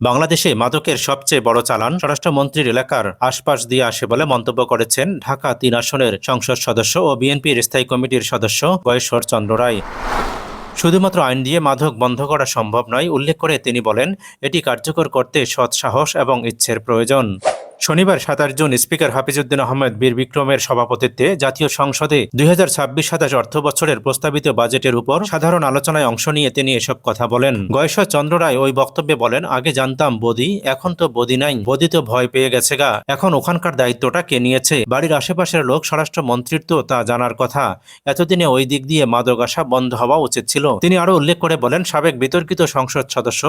বাংলাদেশে মাদকের সবচেয়ে বড় চালান স্বরাষ্ট্রমন্ত্রীর এলাকার আশপাশ দিয়ে আসে বলে মন্তব্য করেছেন ঢাকা ৩ আসনের সংসদ সদস্য ও বিএনপির স্থায়ী কমিটির সদস্য গয়েশ্বর চন্দ্র রায়। শুধুমাত্র আইন দিয়ে মাদক বন্ধ করা সম্ভব নয় উল্লেখ করে তিনি বলেন, এটি কার্যকর করতে সৎ সাহস এবং ইচ্ছের প্রয়োজন। শনিবার ২৭ জুন স্পিকার হাফিজউদ্দিন আহমেদ বীর বিক্রমের সভাপতিত্বে জাতীয় সংসদে ২০২৬-২৭ অর্থ বছরের প্রস্তাবিত বাজেটের উপর সাধারণ আলোচনায় অংশ নিয়ে তিনি এসব কথা বলেন। গয়েশ্বর চন্দ্র রায় ওই বক্তব্যে বলেন, আগে জানতাম বদি, এখন তো বদি নাই, বদি তো ভয় পেয়ে গেছে গা, এখন ওখানকার দায়িত্বটা কে নিয়েছে? বাড়ির আশেপাশের লোক, স্বরাষ্ট্রমন্ত্রীর তো তা জানার কথা। এতদিনে ওই দিক দিয়ে মাদক আসা বন্ধ হওয়া উচিত ছিল। তিনি আরো উল্লেখ করে বলেন, সাবেক বিতর্কিত সংসদ সদস্য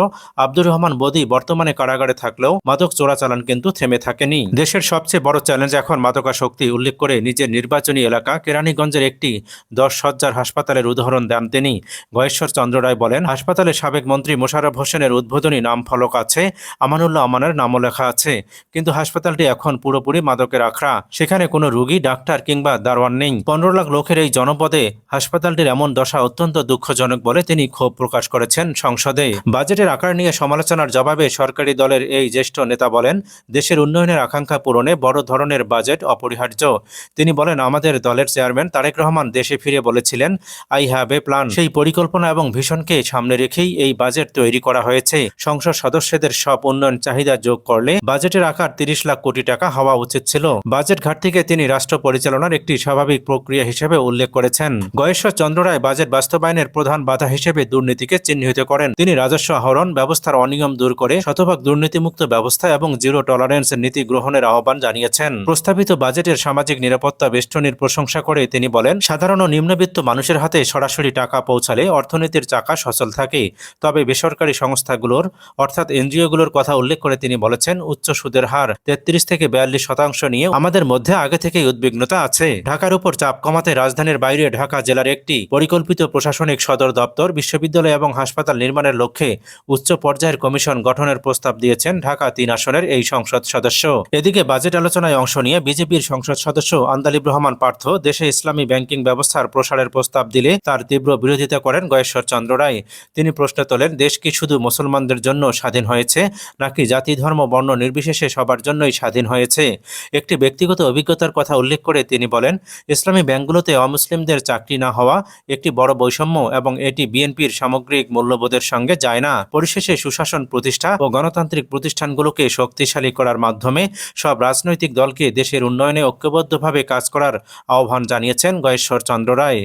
আব্দুর রহমান বদি বর্তমানে কারাগারে থাকলেও মাদক চোরাচালান কিন্তু থেমে থাকেনি। দেশের সবচেয়ে বড় চ্যালেঞ্জ এখন মাদকাসক্তি উল্লেখ করে নিজের নির্বাচনী এলাকা কেরানীগঞ্জের একটি ১০ শয্যার হাসপাতালের উদাহরণ দেন তিনি। গয়েশ্বর চন্দ্র রায় বলেন, হাসপাতালে সাবেক মন্ত্রী মোশাররফ হোসেনের উদ্বোধনী নাম ফলক আছে, আমানুল্লাহ আমানের নামও লেখা আছে, কিন্তু হাসপাতালটি এখন পুরোপুরি মাদকের আখড়া। সেখানে কোনো রোগী, ডাক্তার কিংবা দারোয়ান নেই। ১৫ লাখ লোকের এই জনপদে হাসপাতালটির এমন দশা অত্যন্ত দুঃখজনক বলে তিনি ক্ষোভ প্রকাশ করেছেন সংসদে। বাজেটের আকার নিয়ে সমালোচনার জবাবে সরকারি দলের এই জ্যেষ্ঠ নেতা বলেন, দেশের উন্নয়নের আকাঙ্ক্ষা পূরণে বড় ধরনের বাজেট অপরিহার্য। তিনি বলেন, আমাদের দলের চেয়ারম্যান তারেক রহমান দেশে ফিরে বলেছিলেন, আই হ্যাভ এ প্ল্যান। সেই পরিকল্পনা এবং ভিশনকে সামনে রেখেই এই বাজেট তৈরি করা হয়েছে। সংসদ সদস্যদের সব উন্নয়ন চাহিদা যোগ করলে বাজেটের আকার ৩০ লাখ কোটি টাকা হওয়া উচিত ছিল। বাজেট ঘাটতিকে তিনি রাষ্ট্র পরিচালনার একটি স্বাভাবিক প্রক্রিয়া হিসেবে উল্লেখ করেছেন। গয়েশ্বর চন্দ্র রায় বাজেট বাস্তবায়নের প্রধান বাধা হিসেবে দুর্নীতিকে চিহ্নিত করেন। তিনি রাজস্ব আহরণ ব্যবস্থার অনিয়ম দূর করে শতভাগ দুর্নীতিমুক্ত ব্যবস্থা এবং জিরো টলারেন্স নীতি গ্রহণের আহ্বান জানিয়েছেন। প্রস্তাবিত বাজেটের সামাজিক নিরাপত্তা বেষ্টনীর প্রশংসা করে তিনি বলেন, সাধারণ ও নিম্নবিত্ত মানুষের হাতে সরাসরি টাকা পৌঁছালে অর্থনীতির চাকা সচল থাকে। তবে বেসরকারি সংস্থাগুলোর অর্থাৎ এনজিওগুলোর কথা উল্লেখ করে তিনি বলেছেন, উচ্চ সুদের হার ৩৩ থেকে ৪২% নিয়ে আমাদের মধ্যে আগে থেকেই উদ্বিগ্নতা আছে। ঢাকার উপর চাপ কমাতে রাজধানীর বাইরে ঢাকা জেলার একটি পরিকল্পিত প্রশাসনিক সদর দপ্তর, বিশ্ববিদ্যালয় এবং হাসপাতাল নির্মাণের লক্ষ্যে উচ্চ পর্যায়ের কমিশন গঠনের প্রস্তাব দিয়েছেন ঢাকা ৩ আসনের এই সংসদ সদস্য। এদিকে বাজেট আলোচনায় অংশ নিয়ে বিজেপির সংসদ সদস্য আন্দালিব রহমান পার্থ দেশে ইসলামী ব্যাংকিং ব্যবস্থার প্রসারের প্রস্তাব দিলে তার তীব্র বিরোধিতা করেন গয়েশ্বর চন্দ্র রায়। তিনি প্রশ্ন তোলেন, দেশ কি শুধু মুসলমানদের জন্য স্বাধীন হয়েছে, নাকি জাতি, ধর্ম, বর্ণ নির্বিশেষে সবার জন্যই স্বাধীন হয়েছে? একটি ব্যক্তিগত অভিজ্ঞতার কথা উল্লেখ করে তিনি বলেন, ইসলামী ব্যাংকগুলোতে অমুসলিমদের চাকরি না হওয়া একটি বড় বৈষম্য এবং এটি বিএনপির সামগ্রিক মূল্যবোধের সঙ্গে যায় না। পরিশেষে সুশাসন প্রতিষ্ঠা ও গণতান্ত্রিক প্রতিষ্ঠানগুলোকে শক্তিশালী করার মাধ্যমে সব রাজনৈতিক দলকে দেশের উন্নয়নে ঐক্যবদ্ধভাবে কাজ করার আহ্বান জানিয়েছেন গয়েশ্বর চন্দ্র রায়।